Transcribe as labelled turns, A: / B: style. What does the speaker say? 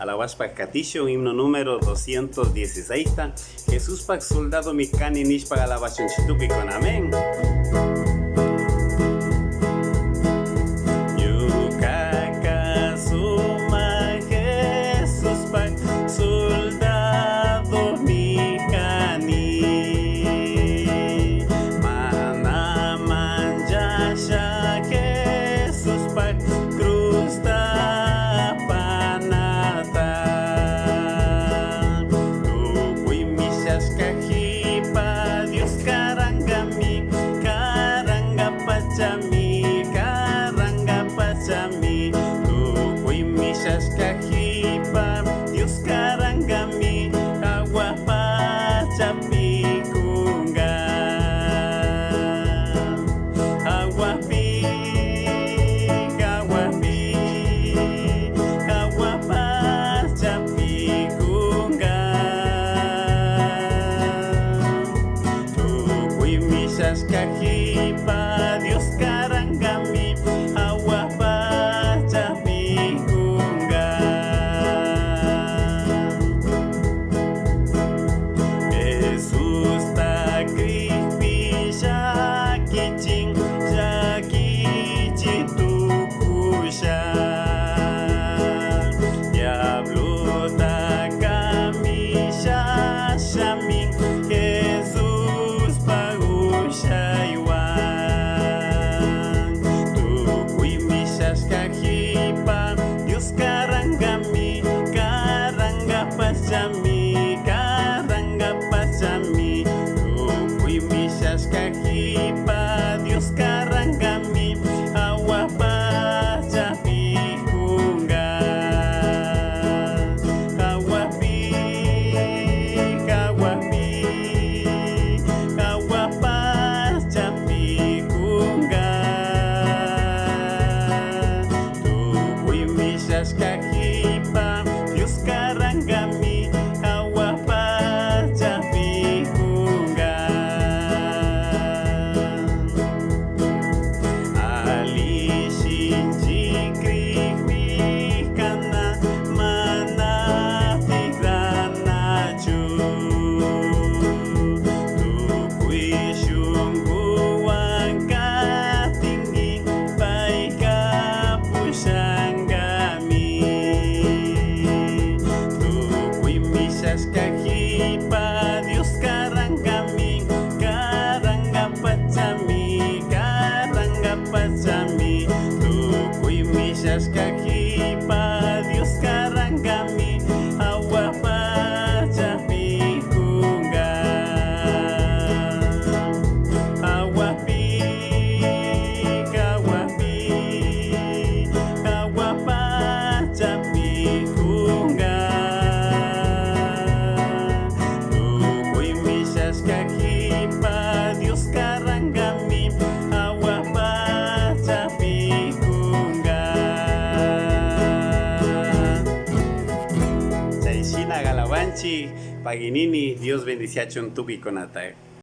A: Alabashpa Catillo, himno número 216. Jesús Pac soldado mi cani nishpa alabashon chitupi con amén. Yucaca suma Jesús Pac soldado mi cani. Mana manjasha Jesús Pac cruz da panata. Tu kuimishas kajipa Dios karangami karanga pachami karanga pachami. Tu kuimishas kajipa Dios karangami agua pachapi kunga agua pi agua pachapi kunga. Tu kuimishas kajipa Dios karangami agua pachapi kunga. Jesús takripi jakicing jakici tukusha. Diablo takami syashaming Jesús pagusyaiwan. Tu kuimishas kajipa Dios karangami karanga pachami karanga pachami. Tu kuimishas kajipa Dios karangami agua pachapi kunga agua pachapi kunga. Tu kuimishas kajipa Dios karangami agua pachapi kunga. Ali shinji krihmi kana mana tigranachu. Tu kuishungguan katinggi baika pusanggami. Tu kuimishas kajipa Dios karangami karanga pachami karanga pachami. Tu kuimishas kajipa Dios karangami agua pachapi kunga agua pachapi kunga. Tu kuimishas kajipa Dios karangami agua pachapi kunga. Chaishina Galabanchi Paginini, Dios bendice a Chontupi con Atae.